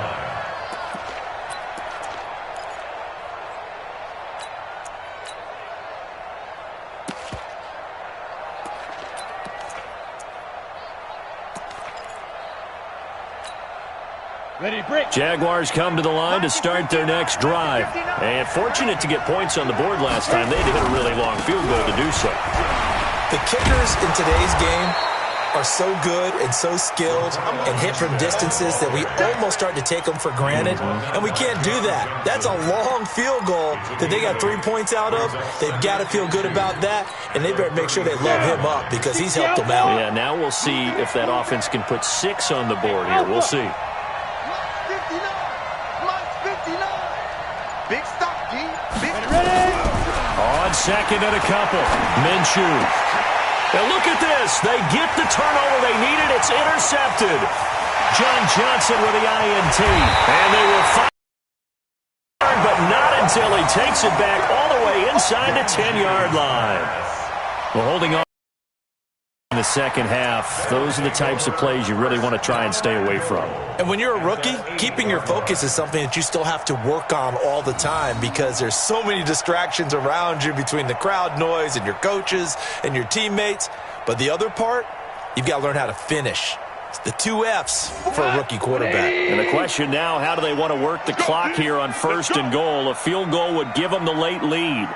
Jaguars come to the line to start their next drive. And fortunate to get points on the board last time. They had to hit a really long field goal to do so. The kickers in today's game are so good and so skilled and hit from distances that we almost start to take them for granted, and we can't do that. That's a long field goal that they got 3 points out of. They've got to feel good about that, and they better make sure they love him up because he's helped them out. Yeah, now we'll see if that offense can put 6 on the board here. We'll see. Big stop, G. Big On second and a couple. Minshew. And look at this. They get the turnover they needed. It's intercepted. John Johnson with the INT. And they were fired, but not until he takes it back all the way inside the 10-yard line. Well, holding on in the second half, those are the types of plays you really want to try and stay away from. And when you're a rookie, keeping your focus is something that you still have to work on all the time because there's so many distractions around you between the crowd noise and your coaches and your teammates. But the other part, you've got to learn how to finish. It's the 2 F's for a rookie quarterback. And the question now, how do they want to work the clock here on 1st and goal? A field goal would give them the late lead.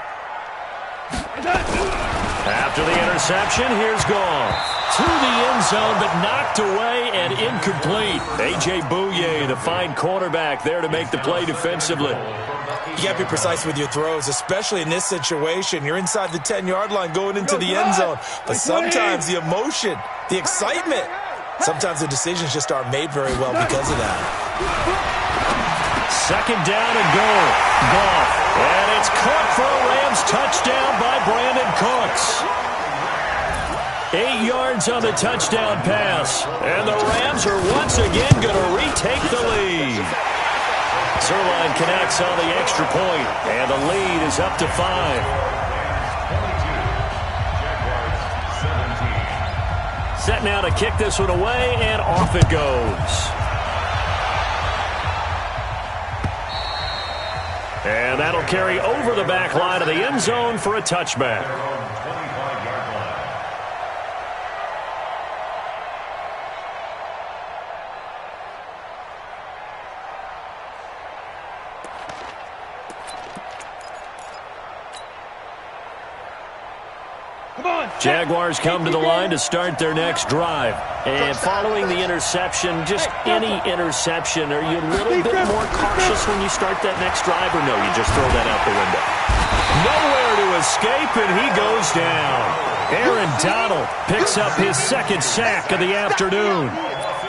After the interception, here's Goff. To the end zone, but knocked away and incomplete. A.J. Bouye, the fine cornerback, there to make the play defensively. You got to be precise with your throws, especially in this situation. You're inside the 10-yard line going into the end zone. But sometimes the emotion, the excitement, sometimes the decisions just aren't made very well because of that. Second down and goal. Goff. And it's caught for a Rams touchdown by Brandon Cooks. 8 yards on the touchdown pass. And the Rams are once again going to retake the lead. Zerline connects on the extra point, and the lead is up to 5. 22, Jaguars 17. Set now to kick this one away, and off it goes. And that'll carry over the back line of the end zone for a touchback. Jaguars come to the line to start their next drive. And following the interception, just any interception, are you a little bit more cautious when you start that next drive, or no, you just throw that out the window? Nowhere to escape, and he goes down. Aaron Donald picks up his 2nd sack of the afternoon.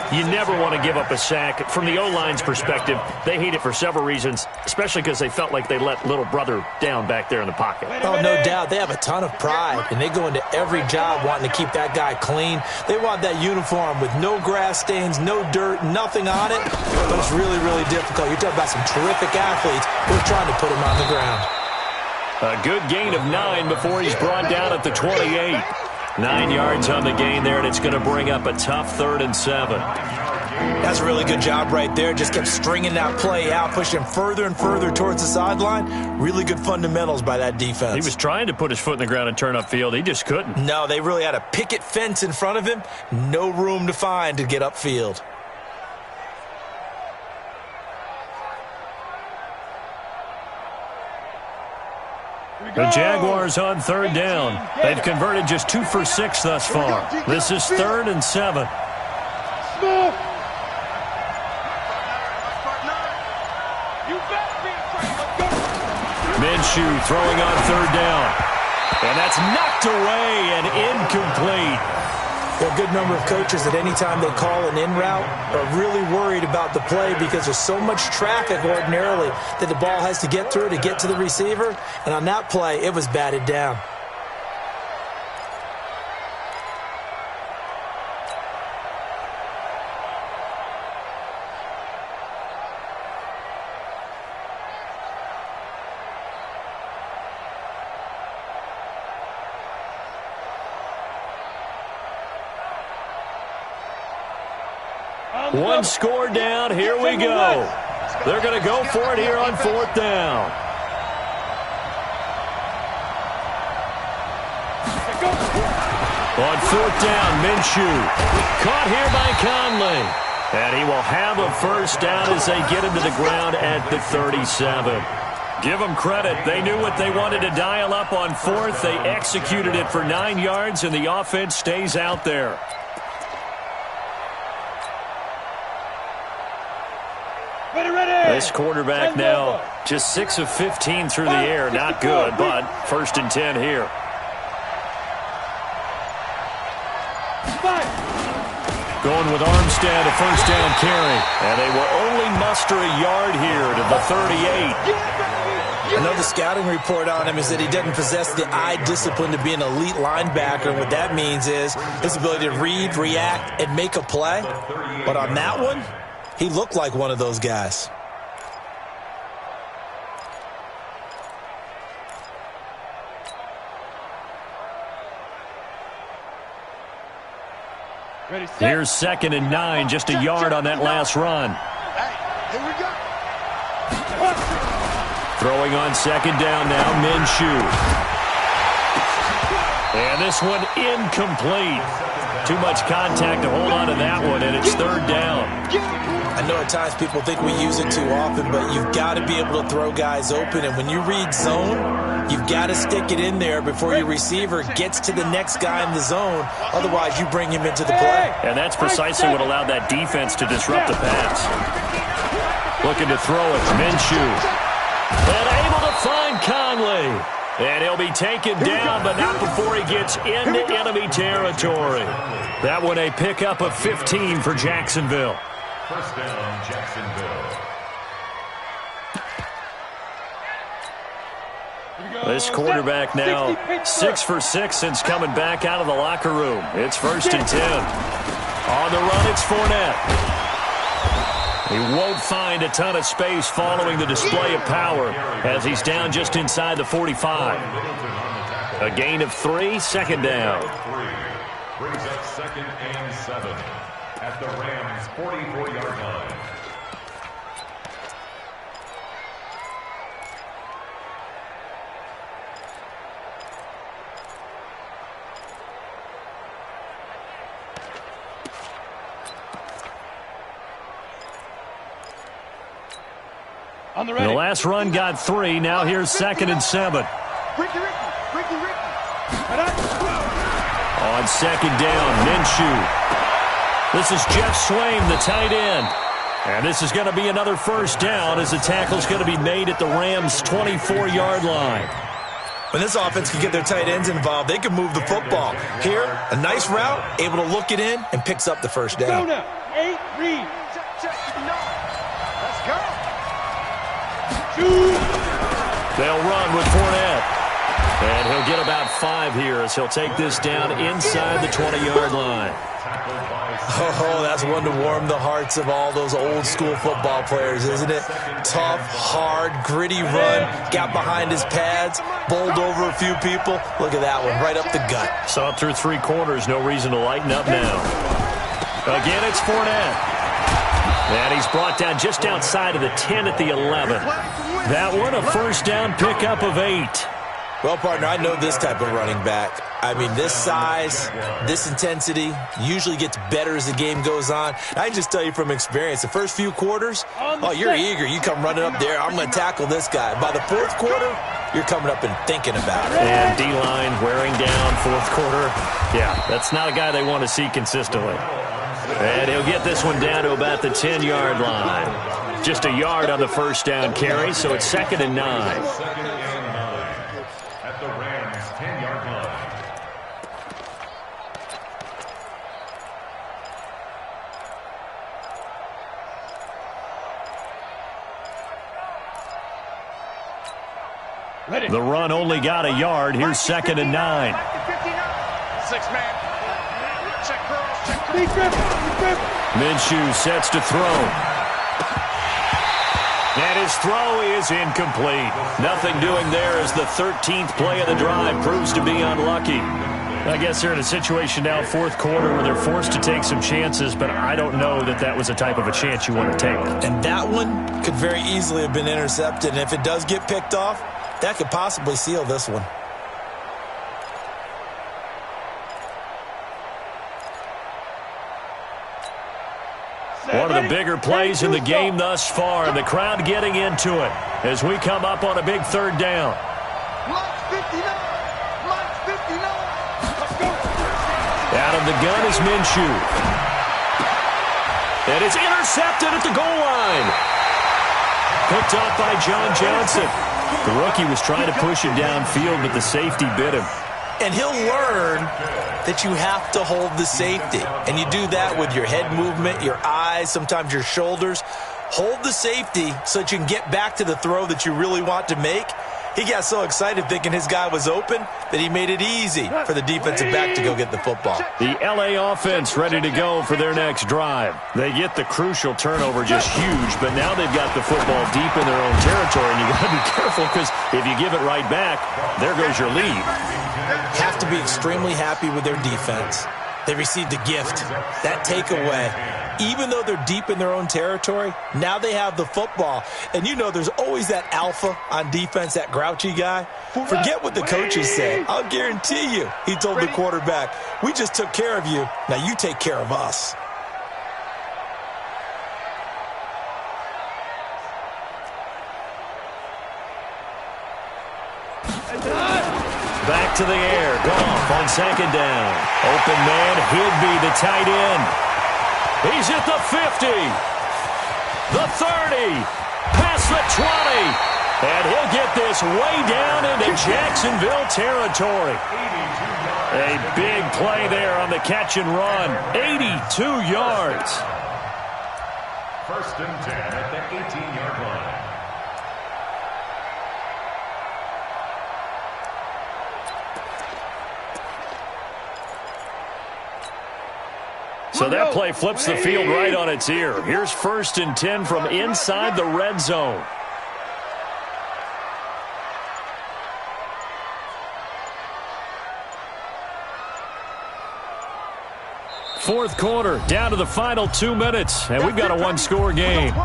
You never want to give up a sack. From the O-line's perspective, they hate it for several reasons, especially because they felt like they let little brother down back there in the pocket. Oh, no doubt. They have a ton of pride, and they go into every job wanting to keep that guy clean. They want that uniform with no grass stains, no dirt, nothing on it. But it's really, really difficult. You're talking about some terrific athletes. We're trying to put him on the ground. A good gain of 9 before he's brought down at the 28. 9 yards on the gain there, and it's going to bring up a tough 3rd and 7. That's a really good job right there. Just kept stringing that play out, pushing him further and further towards the sideline. Really good fundamentals by that defense. He was trying to put his foot in the ground and turn upfield. He just couldn't. No, they really had a picket fence in front of him. No room to find to get upfield. The Jaguars on 3rd down. They've converted just 2 for 6 thus far. This is 3rd and 7. Minshew throwing on 3rd down. And that's knocked away and incomplete. There are a good number of coaches at any time they call an in route are really worried about the play because there's so much traffic ordinarily that the ball has to get through to get to the receiver. And on that play, it was batted down. One score down. Here we go. They're going to go for it here on 4th down. On 4th down, Minshew. Caught here by Conley. And he will have a 1st down as they get him to the ground at the 37. Give them credit. They knew what they wanted to dial up on 4th. They executed it for 9 yards, and the offense stays out there. This quarterback now just 6 of 15 through the air. Not good, but 1st and 10 here. Going with Armstead, a 1st down carry. And they will only muster a yard here to the 38. I know the scouting report on him is that he doesn't possess the eye discipline to be an elite linebacker. And what that means is his ability to read, react, and make a play. But on that one, he looked like one of those guys. Here's 2nd and 9, just a yard on that last run. Here we go. Throwing on 2nd down now, Minshew. And this one incomplete. Too much contact to hold on to that one, and it's 3rd down. I know at times people think we use it too often, but you've got to be able to throw guys open. And when you read zone, you've got to stick it in there before your receiver gets to the next guy in the zone. Otherwise, you bring him into the play. And that's precisely what allowed that defense to disrupt the pass. Looking to throw it, Minshew. And able to find Conley. And he'll be taken down, but not before he gets into enemy territory. That one a pickup of 15 for Jacksonville. 1st down, Jacksonville. This quarterback now 6 for 6 since coming back out of the locker room. It's 1st and 10. On the run, it's Fournette. He won't find a ton of space following the display of power as he's down just inside the 45. A gain of 3, 2nd down. Brings up 2nd and 7 at the Rams' 44-yard line. The last run got 3. Now here's 2nd and 7. Ricky. On 2nd down, Minshew. This is Jeff Swaim, the tight end. And this is going to be another 1st down as the tackle's going to be made at the Rams' 24-yard line. When this offense can get their tight ends involved, they can move the football. Here, a nice route, able to look it in, and picks up the 1st down. 8, read. Let's go. They'll run with Fournette. And he'll get about 5 here as he'll take this down inside the 20-yard line. Oh, that's one to warm the hearts of all those old-school football players, isn't it? Tough, hard, gritty run, got behind his pads, bowled over a few people. Look at that one, right up the gut. Saw it through 3 quarters, no reason to lighten up now. Again, it's Fournette. And he's brought down just outside of the 10 at the 11. That one, a 1st down pickup of 8. Well, partner, I know this type of running back. I mean, this size, this intensity usually gets better as the game goes on. I can just tell you from experience, the first few quarters, oh, you're eager. You come running up there, I'm going to tackle this guy. By the 4th quarter, you're coming up and thinking about it. And D-line wearing down 4th quarter. Yeah, that's not a guy they want to see consistently. And he'll get this one down to about the 10-yard line. Just a yard on the 1st down carry, so it's 2nd and 9. At the Rams' 10-yard line. The run only got a yard. Here's 2nd and 9. 6-man. Check girls, check Minshew sets to throw. And his throw is incomplete. Nothing doing there as the 13th play of the drive proves to be unlucky. I guess they're in a situation now, 4th quarter, where they're forced to take some chances, but I don't know that that was the type of a chance you want to take. And that one could very easily have been intercepted. And if it does get picked off, that could possibly seal this one. One of the bigger plays in the game thus far, and the crowd getting into it as we come up on a big 3rd down. Mike 59. Mike 59. Let's go. Out of the gun is Minshew. And it's intercepted at the goal line. Picked off by John Johnson. The rookie was trying to push him downfield, but the safety bit him. And he'll learn that you have to hold the safety. And you do that with your head movement, your eyes, sometimes your shoulders. Hold the safety so that you can get back to the throw that you really want to make. He got so excited thinking his guy was open that he made it easy for the defensive back to go get the football. The LA offense ready to go for their next drive. They get the crucial turnover, just huge, but now they've got the football deep in their own territory, and you got to be careful because if you give it right back, there goes your lead. Have to be extremely happy with their defense. They received a gift. That takeaway, even though they're deep in their own territory, now they have the football. And you know there's always that alpha on defense, that grouchy guy. Forget what the coaches say. I'll guarantee you, he told the quarterback, we just took care of you. Now you take care of us. Back to the air. Goff on second down. Open man, Higby, the tight end. He's at the 50. The 30. Past the 20. And he'll get this way down into Jacksonville territory. A big play there on the catch and run. 82 yards. First and 10 at the 18-yard line. So that play flips the field right on its ear. Here's first and 10 from inside the red zone. Fourth quarter, down to the final 2 minutes, and we've got a one-score game.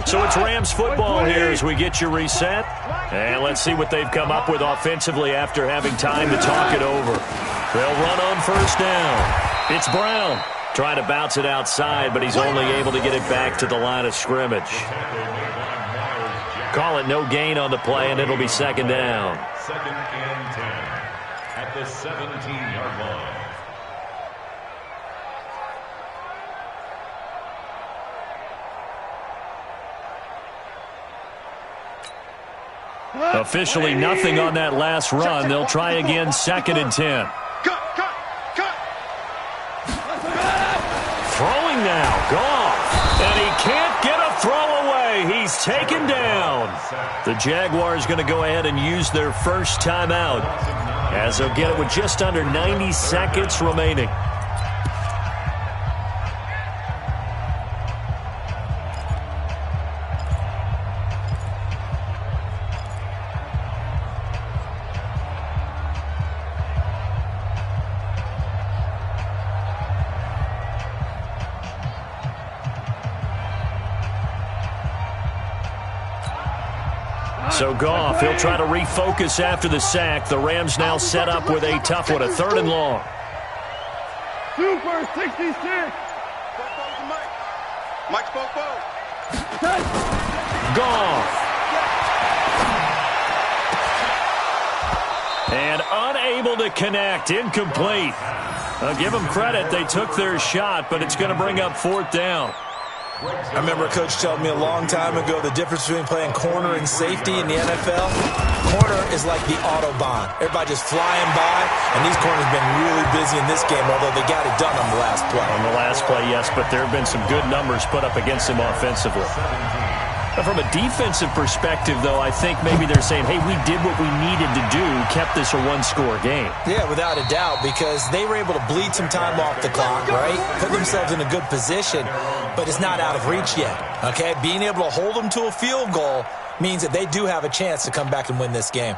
So it's Rams football here as we get you reset. And let's see what they've come up with offensively after having time to talk it over. They'll run on first down. It's Brown trying to bounce it outside, but he's only able to get it back to the line of scrimmage. Call it no gain on the play, and it'll be second down. Second and 10 at the 17-yard line. Officially nothing on that last run. They'll try again, second and 10. Cut. Throwing now, Goff. And he can't get a throw away. He's taken down. The Jaguars going to go ahead and use their first timeout as they'll get it with just under 90 seconds remaining. So Goff, he'll try to refocus after the sack. The Rams now set up with a tough one, a third and long. Super 66. Mike Popo. Goff. And unable to connect, incomplete. I'll give them credit. They took their shot, but it's going to bring up fourth down. I remember a coach telling me a long time ago the difference between playing corner and safety in the NFL. Corner is like the Autobahn. Everybody just flying by, and these corners have been really busy in this game, although they got it done on the last play. On the last play, yes, but there have been some good numbers put up against them offensively. But from a defensive perspective, though, I think maybe they're saying, hey, we did what we needed to do, kept this a one-score game. Yeah, without a doubt, because they were able to bleed some time off the clock, right? Put themselves in a good position, but it's not out of reach yet, okay? Being able to hold them to a field goal means that they do have a chance to come back and win this game.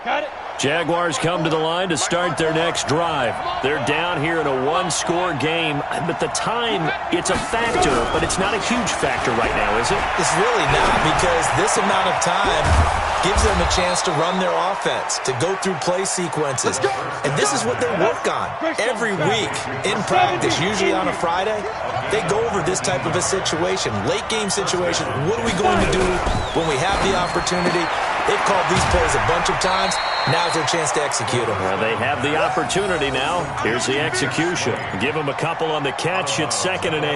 Got it. Jaguars come to the line to start their next drive. They're down here in a one-score game, but the time, it's a factor, but it's not a huge factor right now, is it? It's really not, because this amount of time gives them a chance to run their offense, to go through play sequences. And this is what they work on every week in practice, usually on a Friday. They go over this type of a situation, late-game situation. What are we going to do when we have the opportunity? They've called these plays a bunch of times. Now's their chance to execute them. Well, they have the opportunity now. Here's the execution. Give them a couple on the catch. It's 2nd and 8.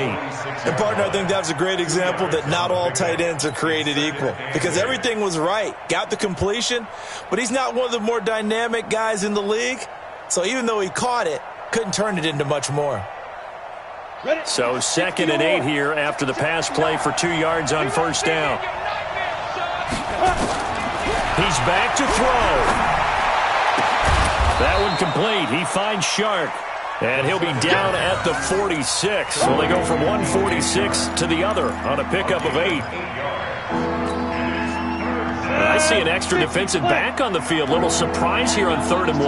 And, partner, I think that's a great example that not all tight ends are created equal, because everything was right. Got the completion, but he's not one of the more dynamic guys in the league. So even though he caught it, couldn't turn it into much more. So 2nd and 8 here after the pass play for 2 yards on first down. He's back to throw. That one complete. He finds Shark. And he'll be down at the 46. So they go from 146 to the other on a pickup of 8. I see an extra defensive back on the field. Little surprise here on 3rd and 1.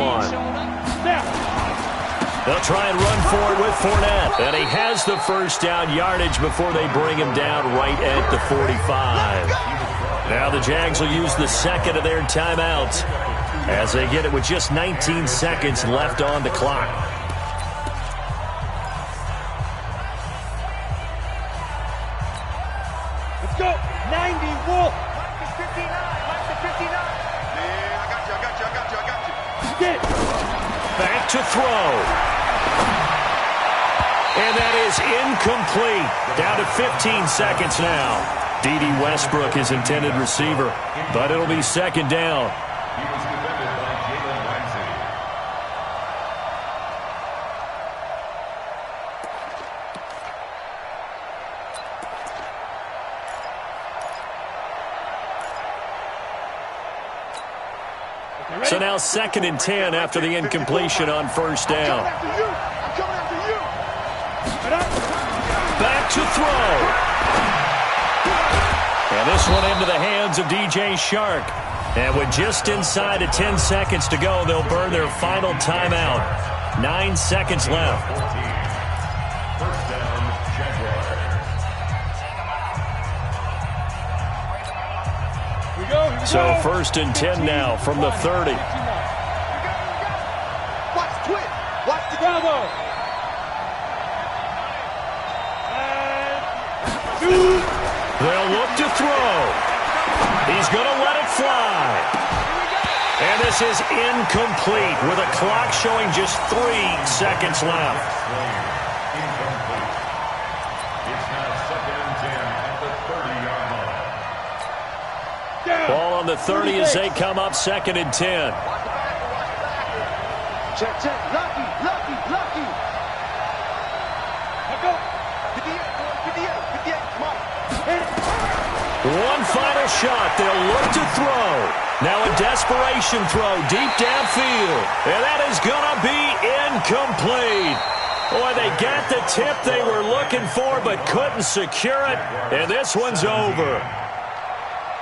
They'll try and run for it with Fournette. And he has the first down yardage before they bring him down right at the 45. Now the Jags will use the second of their timeouts as they get it with just 19 seconds left on the clock. Let's go. 90, Wolf. Mike is 59. Mike is 59. Yeah, I got you. Get. Back to throw. And that is incomplete. Down to 15 seconds now. D.D. Westbrook, his intended receiver, but it'll be 2nd down. He was defended by Jalen Ramsey. So now 2nd and 10 after the incompletion on first down. I'm coming after you. Back to throw. And this one into the hands of DJ Shark. And with just inside of 10 seconds to go, they'll burn their final timeout. 9 seconds left. First down, Jaguars. Here we go. So 1st and 10 now from the 30. Watch the twist. Watch the Bravo. And They'll look to throw. He's going to let it fly. And this is incomplete with a clock showing just 3 seconds left. Incomplete. It's now 2nd and 10 at the 30-yard line. Ball on the 30 as they come up 2nd and 10. check. Lucky. let's go. 58. Come on. One final shot. They'll look to throw. Now a desperation throw deep downfield. And that is going to be incomplete. Boy, they got the tip they were looking for but couldn't secure it. And this one's over.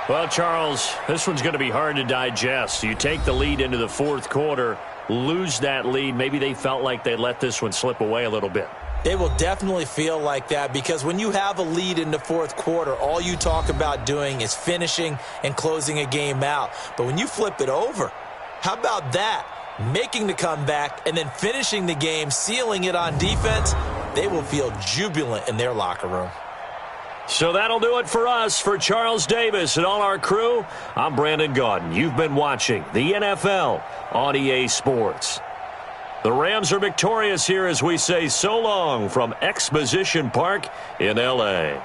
Well, Charles, this one's going to be hard to digest. You take the lead into the 4th quarter, lose that lead. Maybe they felt like they let this one slip away a little bit. They will definitely feel like that, because when you have a lead in the 4th quarter, all you talk about doing is finishing and closing a game out. But when you flip it over, how about that? Making the comeback and then finishing the game, sealing it on defense, they will feel jubilant in their locker room. So that'll do it for us. For Charles Davis and all our crew, I'm Brandon Gaudin. You've been watching the NFL on EA Sports. The Rams are victorious here as we say so long from Exposition Park in L.A.